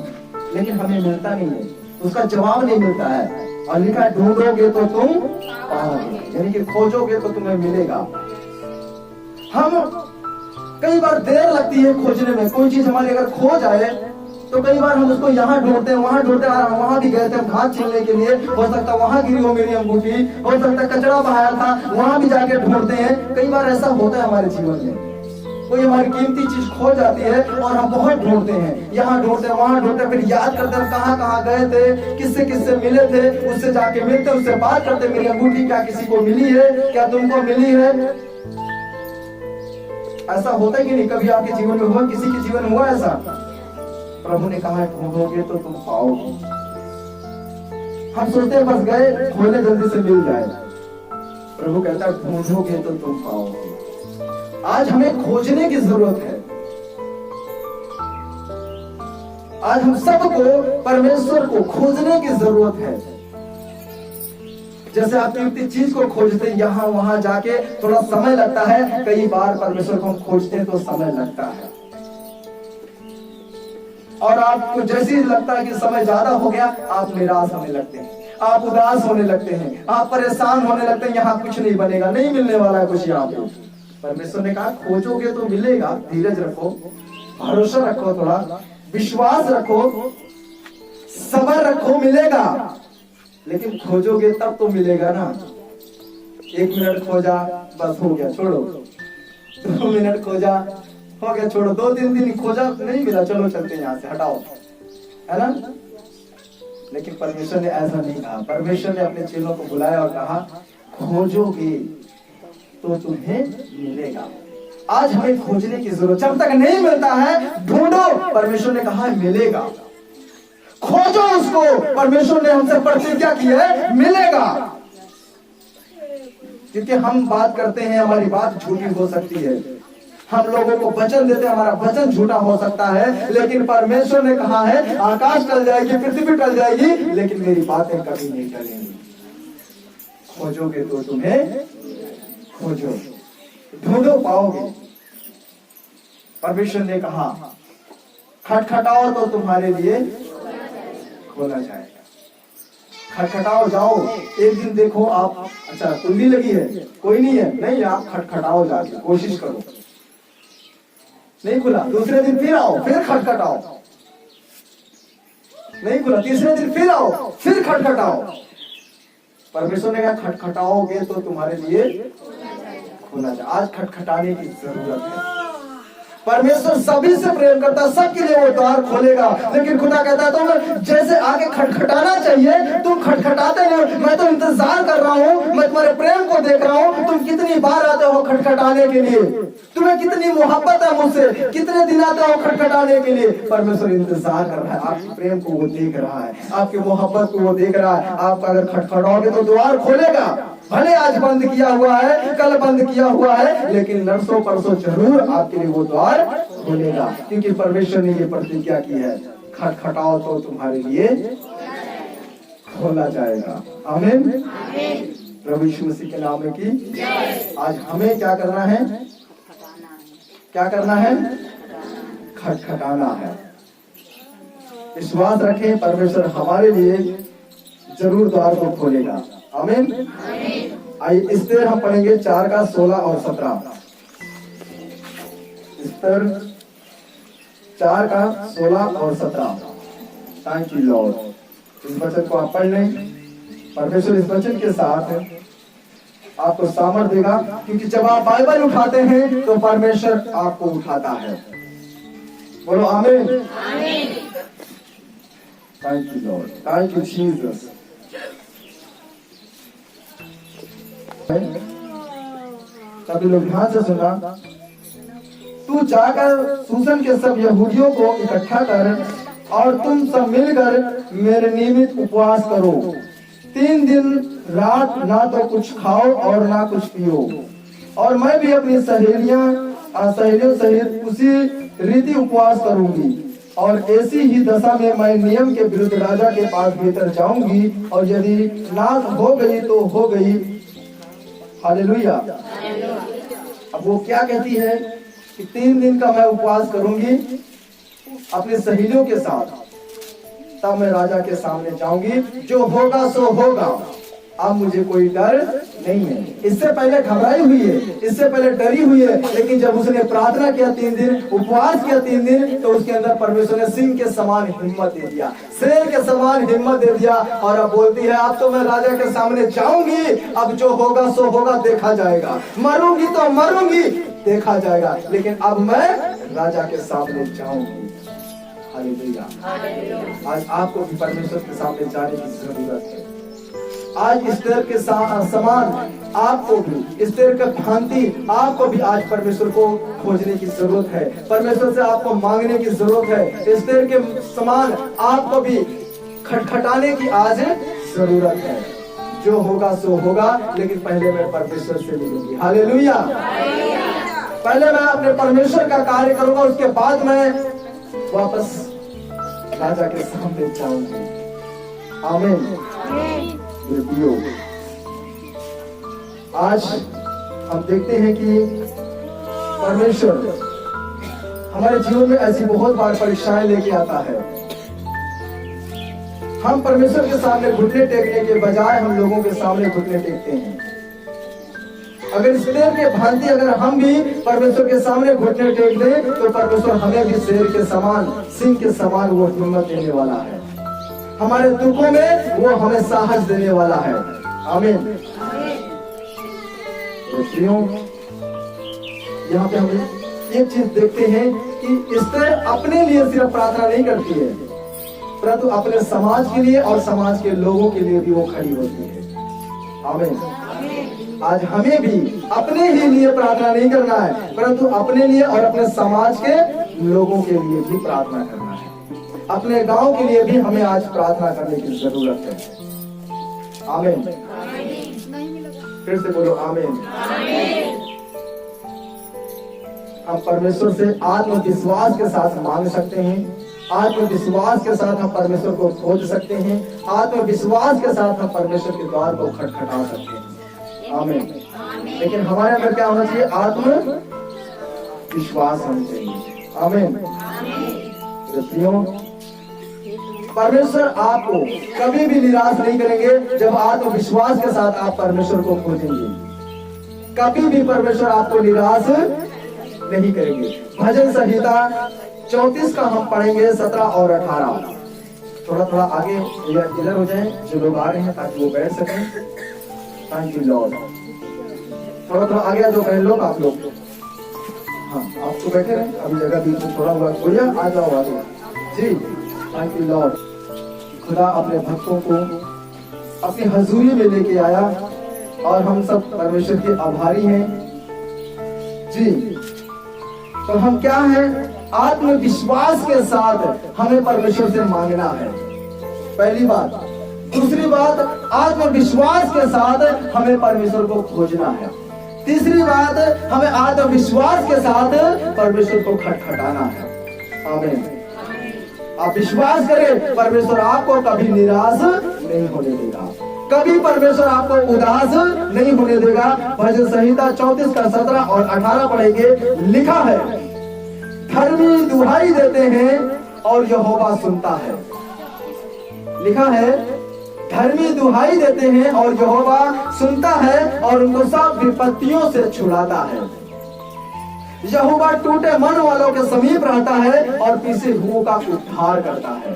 लेकिन हमें मिलता नहीं है, उसका जवाब नहीं मिलता है। और लिखा ढूंढोगे तो तुम पाओगे, यानी कि खोजोगे तो तुम्हें मिलेगा। हम कई बार देर लगती है खोजने में। कोई चीज हमारी अगर खो जाए तो कई बार हम उसको यहाँ ढूंढते हैं, वहां ढूंढते हैं। वहां भी गए थे घास छीलने के लिए, हो सकता वहां गिरी हो मेरी अंगूठी, हो सकता कचरा बहाया था, वहां भी जाके ढूंढते हैं। कई बार ऐसा होता है हमारे जीवन में, कोई हमारी कीमती चीज खो जाती है और हम बहुत ढूंढते हैं, यहाँ ढूंढते हैं, वहां ढूंढते हैं, फिर याद करते हैं कहाँ कहाँ गए थे, किससे किससे मिले थे, उससे जाके मिलते, उससे बात करते, मेरी अंगूठी क्या किसी को मिली है, क्या तुमको मिली है? ऐसा होता है कि नहीं? कभी आपके जीवन में हुआ, किसी के जीवन में हुआ ऐसा? प्रभु ने कहा ढूंढोगे तो तुम पाओगे। हम सोचते हैं बस गए खोले जल्दी से मिल जाए। प्रभु कहता है ढूंढोगे तो तुम पाओगे। आज हमें खोजने की जरूरत है। आज हम सबको परमेश्वर को खोजने की जरूरत है। जैसे आप किसी चीज को खोजते हैं, यहाँ वहां जाके थोड़ा समय लगता है। कई बार परमेश्वर को हम खोजते हैं तो समय लगता है, और आपको जैसे ही लगता है कि समय ज्यादा हो गया, आप निराश होने लगते हैं, आप उदास होने लगते हैं, आप परेशान होने लगते हैं। यहाँ कुछ नहीं बनेगा, नहीं मिलने वाला है कुछ यहाँ पे। परमेश्वर ने कहा खोजोगे तो मिलेगा। धीरज रखो, भरोसा रखो, थोड़ा विश्वास रखो, सब्र रखो, मिलेगा। लेकिन खोजोगे तब तो मिलेगा ना। 1 मिनट खोजा, बस हो गया, छोड़ो। 2 मिनट खोजा, हो गया, छोड़ो। 2-3 दिन खोजा, नहीं मिला, चलो चलते यहाँ से, हटाओ, है ना? लेकिन परमेश्वर ने ऐसा नहीं कहा। परमेश्वर ने अपने चेलों को बुलाया और कहा खोजोगे तो तुम्हें मिलेगा। आज हमें खोजने की जरूरत, जब तक नहीं मिलता है ढूंढो। परमेश्वर ने कहा मिलेगा, खोजो उसको। परमेश्वर ने हमसे प्रतिज्ञा की है मिलेगा। क्योंकि हम बात करते हैं, हमारी बात झूठी हो सकती है, हम लोगों को वचन देते हैं, हमारा वचन झूठा हो सकता है। लेकिन परमेश्वर ने कहा है आकाश टल जाएगी, पृथ्वी टल जाएगी, लेकिन मेरी बातें कभी नहीं टलेंगी। खोजोगे तो तुम्हें, खोजो, ढूंढो, पाओगे। परमेश्वर ने कहा खटखटाओ तो तुम्हारे लिए खोला जाएगा। खटखटाओ, जाओ। एक दिन देखो आप, अच्छा कुंडी लगी है, कोई नहीं है, नहीं, आप खटखटाओ, जाके कोशिश करो, नहीं खुला। दूसरे दिन फिर आओ, फिर खटखटाओ, नहीं खुला। तीसरे दिन फिर आओ, फिर खटखटाओ। परमेश्वर ने कहा खटखटाओगे तो तुम्हारे लिए खोला जाए। आज खटखटाने की जरूरत है। परमेश्वर सभी से प्रेम करता है, सबके लिए वो द्वार खोलेगा। लेकिन खुदा कहता है तुम जैसे आगे खटखटाना चाहिए, तुम खटखटाते नहीं। मैं तो इंतजार कर रहा हूँ, मैं तुम्हारे प्रेम को देख रहा हूँ, तुम कितनी बार आते हो खटखटाने के लिए, तुम्हें कितनी मोहब्बत है मुझसे, कितने दिन आते हो खटखटाने के लिए। परमेश्वर इंतजार कर रहा है, आपके प्रेम को वो देख रहा है, आपकी मोहब्बत को वो देख रहा है। आप अगर खटखटाओगे तो द्वार खोलेगा। भले आज बंद किया हुआ है, कल बंद किया हुआ है, लेकिन नरसों परसों जरूर आपके लिए वो द्वार खोलेगा। क्योंकि परमेश्वर ने ये प्रतिज्ञा की है, खटखटाओ तो तुम्हारे लिए खोला जाएगा। आमीन। प्रभु यीशु मसीह के नाम में की। आज हमें क्या करना है? क्या करना है? खटखटाना है। विश्वास रखें, परमेश्वर हमारे लिए जरूर द्वार को खोलेगा। आमीन। आइए इस्तेर हम पढ़ेंगे 4 का 16 और 17। इस्तेर 4 का 16 और 17। Thank you Lord. इस वचन को आप पढ़ लें। परमेश्वर इस वचन के साथ आपको सामर्थ देगा, क्योंकि जब आप बाइबल उठाते हैं तो परमेश्वर आपको उठाता है। बोलो आमीन। Thank you Lord, thank you Jesus. सभी लोग ध्यान से सुना। तू जाकर सूसन के सब यहूदियों को इकट्ठा कर और तुम सब मिलकर मेरे निमित्त उपवास करो। 3 दिन रात ना तो कुछ खाओ और ना कुछ पियो। और मैं भी अपनी सहेलियों सहित उसी रीति उपवास करूंगी। और ऐसी ही दशा में मैं नियम के विरुद्ध राजा के पास भीतर जाऊंगी, और यदि नाश हो गई तो हो गई। हालेलुया। अब वो क्या कहती है कि 3 दिन का मैं उपवास करूंगी अपने सहेलियों के साथ, तब मैं राजा के सामने जाऊंगी। जो होगा सो होगा, अब मुझे कोई डर नहीं है। इससे पहले घबराई हुई है, इससे पहले डरी हुई है, लेकिन जब उसने प्रार्थना किया 3 दिन, उपवास किया 3 दिन, तो उसके अंदर परमेश्वर ने सिंह के समान हिम्मत दे दिया, शेर के समान हिम्मत दे दिया। और अब बोलती है अब तो मैं राजा के सामने जाऊंगी, अब जो होगा सो होगा, देखा जाएगा। मरूंगी तो मरूंगी, देखा जाएगा, लेकिन अब मैं राजा के सामने जाऊंगी। हालेलुया। आज आपको भी परमेश्वर के सामने जाने की जरूरत है। आज एस्तेर के समान आपको भी, एस्तेर का भांति आपको भी आज परमेश्वर को खोजने की जरूरत है, परमेश्वर से आपको मांगने की जरूरत है। एस्तेर के समान आपको भी खटखटाने की आज जरूरत है। जो होगा सो होगा, लेकिन पहले मैं परमेश्वर से मिलूंगी। हालेलुया। पहले मैं अपने परमेश्वर का कार्य करूंगा, उसके बाद मैं वापस राजा के सामने जाऊंगी। आमीन। आज हम देखते हैं कि परमेश्वर हमारे जीवन में ऐसी बहुत बार परीक्षाएं लेके आता है। हम परमेश्वर के सामने घुटने टेकने के बजाय हम लोगों के सामने घुटने टेकते हैं। अगर एस्तेर के भांति अगर हम भी परमेश्वर के सामने घुटने टेक दें तो परमेश्वर हमें भी शेर के समान, सिंह के समान वो हिम्मत देने वाला है। हमारे दुखों में वो हमें साहस देने वाला है। आमीन। यहाँ पे हम एक चीज देखते हैं कि एस्तेर अपने लिए सिर्फ प्रार्थना नहीं करती है, परंतु अपने समाज के लिए और समाज के लोगों के लिए भी वो खड़ी होती है। आमीन। आज हमें भी अपने ही लिए प्रार्थना नहीं करना है, परंतु अपने लिए और अपने समाज के लोगों के लिए भी प्रार्थना करना है। अपने गांव के लिए भी हमें आज प्रार्थना करने की जरूरत है। आमीन। फिर से बोलो आमीन। हम परमेश्वर से आत्मविश्वास के साथ मांग सकते हैं, आत्मविश्वास के साथ हम परमेश्वर को खोज सकते हैं, आत्मविश्वास के साथ हम परमेश्वर के द्वार को खटखटा सकते हैं। आमीन। लेकिन हमारे अंदर क्या होना चाहिए? आत्मविश्वास होना चाहिए। आमीन। परमेश्वर आपको कभी भी निराश नहीं करेंगे जब आत्मविश्वास के साथ आप परमेश्वर को खोजेंगे। कभी भी परमेश्वर आपको निराश नहीं करेंगे। भजन संहिता 34 का हम पढ़ेंगे 17 और 18। थोड़ा थोड़ा आगे इधर हो जाए जो लोग आ रहे हैं, ताकि वो बैठ सकें। Thank you Lord. थोड़ा थोड़ा आगे जो बहन लोग, आप लोग, हाँ आप तो बैठे रहे, अभी जगह बीच में थोड़ा हुआ, भैया आ जाओ आगे जी। Thank you Lord. खुदा अपने भक्तों को अपनी हजूरी में लेके आया और हम सब परमेश्वर के आभारी हैं जी। तो हम क्या हैं? आत्मविश्वास के साथ हमें परमेश्वर से मांगना है, पहली बात। दूसरी बात, आत्मविश्वास के साथ हमें परमेश्वर को खोजना है। तीसरी बात, हमें आत्मविश्वास के साथ परमेश्वर को खटखटाना है। आमीन। आप विश्वास करें, परमेश्वर आपको कभी निराश नहीं होने देगा, कभी परमेश्वर आपको उदास नहीं होने देगा। भजन संहिता 34 का 17 और 18 पढ़ेंगे। लिखा है, धर्मी दुहाई देते हैं और यहोवा सुनता है। लिखा है, धर्मी दुहाई देते हैं और यहोवा सुनता है और उनको सब विपत्तियों से छुड़ाता है। यहोवा टूटे मन वालों के समीप रहता है और पीछे हुओं का उद्धार करता है।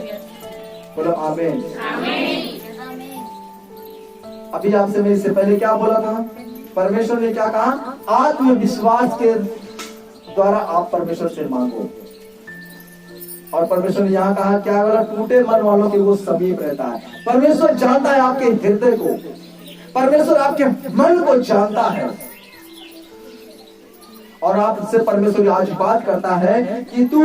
बोलो आमीन। अभी आपसे मैं इससे पहले क्या बोला था? परमेश्वर ने क्या कहा? आत्मविश्वास के द्वारा आप परमेश्वर से मांगो। और परमेश्वर ने यहाँ कहा क्या बोला? टूटे मन वालों के वो समीप रहता है। परमेश्वर जानता है आपके हृदय को, परमेश्वर आपके मन को जानता है और आपसे परमेश्वर आज बात करता है कि तू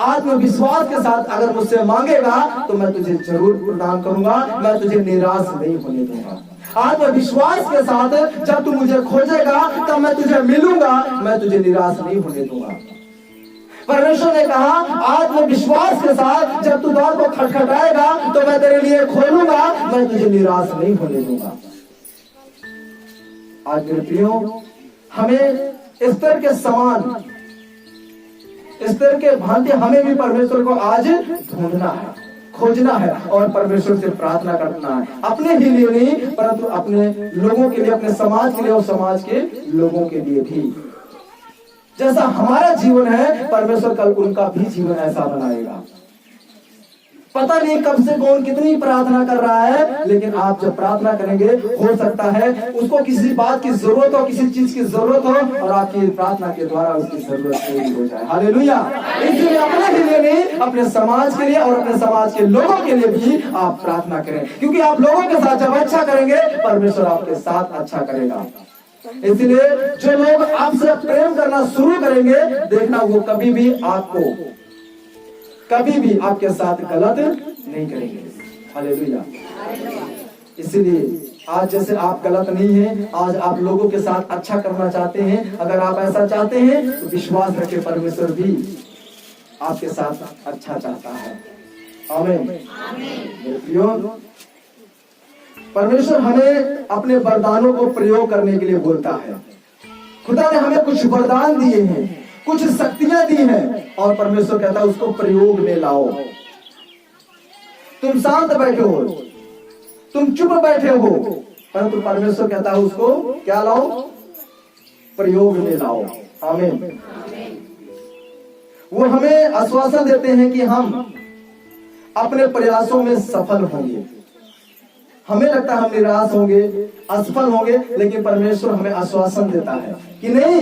आत्मविश्वास के साथ अगर मुझसे मांगेगा तो मैं तुझे जरूर प्रदान करूंगा, मैं तुझे निराश नहीं होने दूंगा। आत्मविश्वास के साथ जब तू मुझे खोजेगा तब मैं तुझे मिलूंगा, मैं तुझे निराश नहीं होने दूंगा। परमेश्वर ने कहा आत्मविश्वास के साथ जब तू द्वार को खटखटाएगा तो मैं तेरे लिए खोलूंगा, मैं तुझे निराश नहीं होने दूंगा। आज मेरे प्रियो, हमें एस्तेर के समान, एस्तेर के भांति हमें भी परमेश्वर को आज ढूंढना है, खोजना है और परमेश्वर से प्रार्थना करना है। अपने ही लिए नहीं, परंतु अपने लोगों के लिए, अपने समाज के लिए और समाज के लोगों के लिए भी। जैसा हमारा जीवन है, परमेश्वर कल उनका भी जीवन ऐसा बनाएगा। पता नहीं कब से कौन कितनी प्रार्थना कर रहा है, लेकिन आप जब प्रार्थना करेंगे हो सकता है उसको किसी बात की जरूरत हो, किसी चीज की जरूरत हो, और आपकी प्रार्थना के द्वारा उसकी जरूरत पूरी हो जाए। हालेलुया। इसलिए अपने के लिए नहीं, अपने समाज के लिए और अपने समाज के लोगों के लिए भी आप प्रार्थना करें, क्योंकि आप लोगों के साथ जब अच्छा करेंगे परमेश्वर आपके साथ अच्छा करेगा। इसलिए जो लोग आपसे प्रेम करना शुरू करेंगे, देखना वो कभी भी आपके साथ गलत नहीं करेंगे। हालेलुया। इसलिए आज जैसे आप गलत नहीं हैं, आज आप लोगों के साथ अच्छा करना चाहते हैं। अगर आप ऐसा चाहते हैं तो विश्वास रखें, परमेश्वर भी आपके साथ अच्छा चाहता है। आमीन। मेरे प्रियो, परमेश्वर हमें अपने वरदानों को प्रयोग करने के लिए बोलता है। खुदा ने हमें कुछ वरदान दिए हैं, कुछ शक्तियां दी हैं, और परमेश्वर कहता है उसको प्रयोग में लाओ। तुम शांत बैठे हो, तुम चुप बैठे हो, परंतु परमेश्वर कहता है उसको क्या लाओ? प्रयोग में लाओ। आमीन। वो हमें आश्वासन देते हैं कि हम अपने प्रयासों में सफल होंगे। हमें लगता है हम निराश होंगे, असफल होंगे, लेकिन परमेश्वर हमें आश्वासन देता है कि नहीं,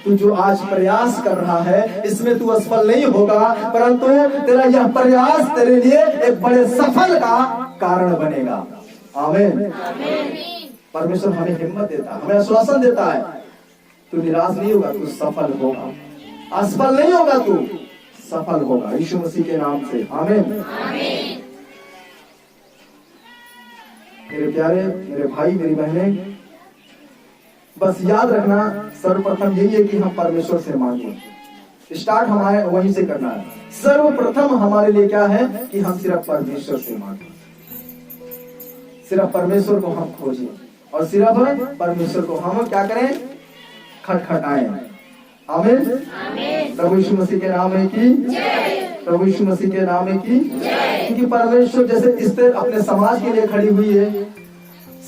तू जो आज प्रयास कर रहा है इसमें तू असफल नहीं होगा, परंतु तेरा यह प्रयास तेरे लिए एक बड़े सफल का कारण बनेगा। आमीन। परमेश्वर हमें हिम्मत देता है, हमें आश्वासन देता है, तू निराश नहीं होगा, तू सफल होगा, असफल नहीं होगा, तू सफल होगा यीशु मसीह के नाम से। आमीन। मेरे प्यारे, मेरे भाई, मेरी बहनें, बस याद रखना सर्वप्रथम यही है कि हम परमेश्वर से मांगे। स्टार्ट हमारे वहीं से करना है। सर्वप्रथम हमारे लिए क्या है कि हम सिर्फ परमेश्वर से मांगे, सिर्फ परमेश्वर को हम खोजें, और सिर्फ परमेश्वर को हम क्या करें? खटखटाएं। आमीन। प्रभु यीशु मसीह के नाम है कि प्रभु यीशु मसीह के नाम है कि क्योंकि परमेश्वर जैसे एस्थर अपने समाज के लिए खड़ी हुई है,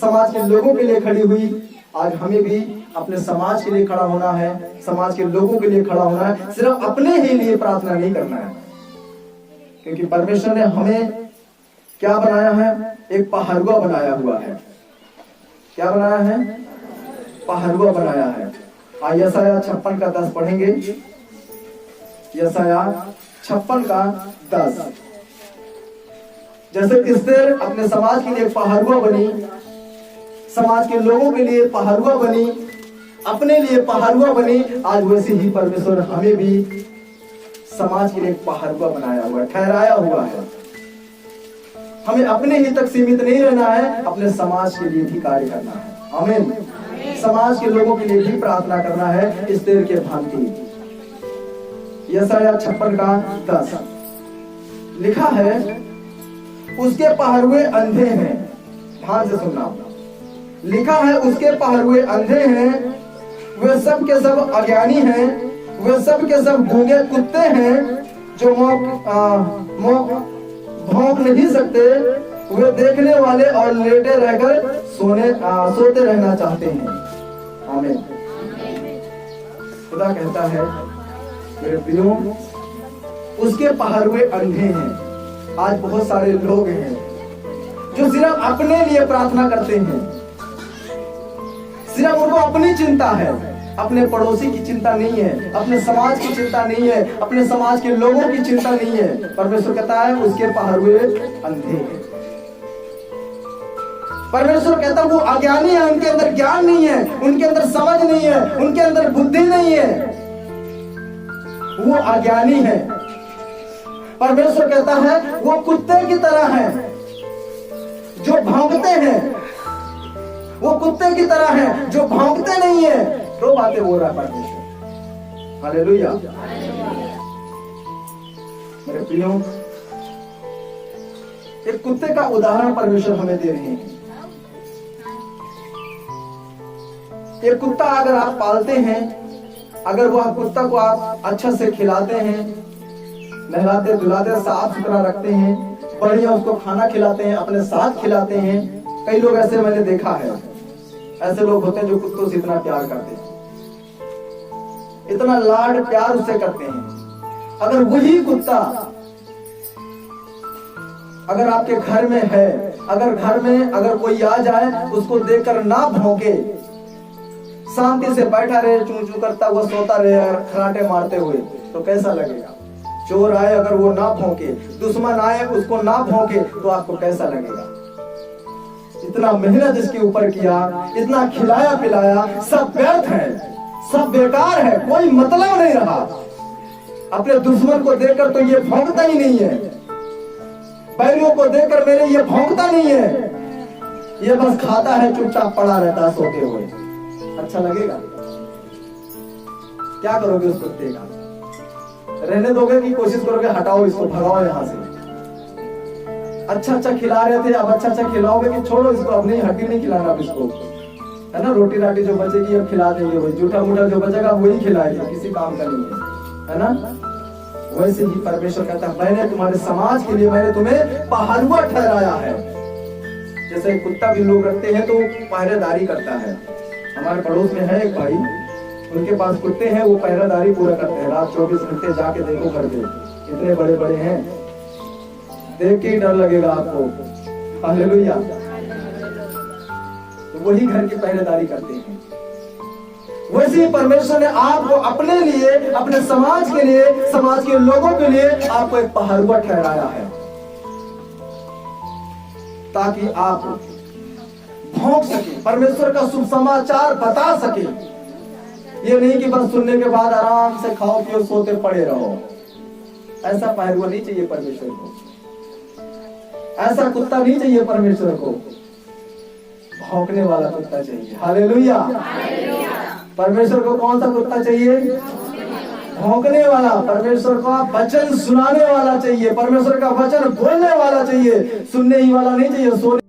समाज के लोगों के लिए खड़ी हुई, आज हमें भी अपने समाज के लिए खड़ा होना है, समाज के लोगों के लिए खड़ा होना है। सिर्फ अपने ही लिए प्रार्थना नहीं करना है, क्योंकि परमेश्वर ने हमें क्या बनाया है? एक पहरुआ बनाया हुआ है। क्या बनाया है? पहरुआ बनाया है। यशायाह 56 का 10 पढ़ेंगे। यशायाह 56 का 10। जैसे एस्थर अपने समाज के लिए पहरुआ बनी, समाज के लोगों के लिए पहरुआ बनी, अपने लिए पहरुआ बनी, आज वैसे ही परमेश्वर हमें भी समाज के लिए पहरुआ बनाया हुआ है, ठहराया हुआ है। हमें अपने ही तक सीमित नहीं रहना है, अपने समाज के लिए भी कार्य करना है। आमीन। समाज के लोगों के लिए भी प्रार्थना करना है, एस्थर के भांति। यशायाह 56 का 10 लिखा है, उसके पहरुए अंधे हैं। ध्यान से सुनना। लिखा है उसके पहरुए अंधे हैं, वे सब के सब अज्ञानी हैं, वे सब के सब गूंगे कुत्ते हैं, जो भौंक नहीं सकते, वे देखने वाले और लेटे रहकर सोते रहना चाहते हैं। आमीन। खुदा कहता है, मेरे प्रियो, उसके पहरुए अंधे हैं। आज बहुत सारे लोग हैं जो सिर्फ अपने लिए प्रार्थना करते हैं, सिर्फ उनको अपनी चिंता है, अपने पड़ोसी की चिंता नहीं है, अपने समाज की चिंता नहीं है, अपने समाज के लोगों की चिंता नहीं है। परमेश्वर कहता है उसके पहरुए अंधे हैं। परमेश्वर कहता है वो अज्ञानी है, उनके अंदर ज्ञान नहीं है, उनके अंदर समझ नहीं है, उनके अंदर बुद्धि नहीं है, वो अज्ञानी है। परमेश्वर कहता है वो कुत्ते की तरह है जो भौंकते हैं, वो कुत्ते की तरह है जो भौंकते नहीं है। दो बातें बोल रहा है परमेश्वर। हालेलुया। मेरे प्रियो, एक कुत्ते का उदाहरण परमेश्वर हमें दे रहे हैं। एक कुत्ता अगर आप पालते हैं, अगर वह कुत्ता को आप अच्छा से खिलाते हैं, नहलाते धुलाते, साफ सुथरा रखते हैं, बढ़िया उसको खाना खिलाते हैं, अपने साथ खिलाते हैं। कई लोग ऐसे मैंने देखा है, ऐसे लोग होते हैं जो कुत्तों से इतना प्यार करते हैं, इतना लाड प्यार उससे करते हैं। अगर वही कुत्ता अगर आपके घर में है, अगर घर में अगर कोई आ जाए उसको देखकर ना भौंके, शांति से बैठा रहे, चू चू करता हुआ सोता रहे और खराटे मारते हुए, तो कैसा लगेगा? चोर आए अगर वो ना भौंके, दुश्मन आए उसको ना भौंके, तो आपको कैसा लगेगा? इतना मेहनत इसके ऊपर किया, इतना खिलाया पिलाया, सब व्यर्थ है, सब बेकार है, कोई मतलब नहीं रहा। अपने दुश्मन को देखकर तो ये भौंकता ही नहीं है, बैरियों को देखकर मेरे ये भौंकता नहीं है, ये बस खाता है, चुपचाप पड़ा रहता है सोते हुए। अच्छा लगेगा? क्या करोगे उस कुत्ते का? रहने दोगे कि कोशिश करोगे हटाओ इसको, भगाओ यहाँ से? अच्छा अच्छा खिला रहे थे, अब अच्छा अच्छा खिलाओगे कि छोड़ो इसको, अब नहीं, हड्डी नहीं खिलाना अब इसको, है ना? रोटी राटी जो बचेगी अब खिला देंगे, वही जूठा मूठा जो बचेगा वही खिलाएंगे, किसी काम का नहीं है ना? वैसे ही परमेश्वर कहता है, मैंने तुम्हारे समाज के लिए मैंने तुम्हें पहरुआ ठहराया है। जैसे कुत्ता भी लोग रखते हैं तो पहरेदारी करता है। हमारे पड़ोस में है एक भाई, उनके पास कुत्ते हैं, वो पहरेदारी पूरा करते हैं। रात 24 घंटे जाके देखो घर पे, इतने बड़े बड़े हैं, देख के ही डर लगेगा आपको। हालेलुया। तो वही घर की पहरेदारी करते हैं। वैसे ही परमेश्वर ने आपको अपने लिए, अपने समाज के लिए, समाज के लोगों के लिए आपको एक पहरुआ ठहराया है, ताकि आप भौंक सके, परमेश्वर का शुभ समाचार बता सके। ये नहीं कि बस सुनने के बाद आराम से खाओ पियो सोते पड़े रहो। ऐसा पहरुआ नहीं चाहिए परमेश्वर को, ऐसा कुत्ता नहीं चाहिए परमेश्वर को, भौंकने वाला कुत्ता चाहिए। हालेलुया। परमेश्वर को कौन सा कुत्ता चाहिए? भौंकने वाला। परमेश्वर का वचन सुनाने वाला चाहिए, परमेश्वर का वचन बोलने वाला चाहिए, सुनने ही वाला नहीं चाहिए, सोने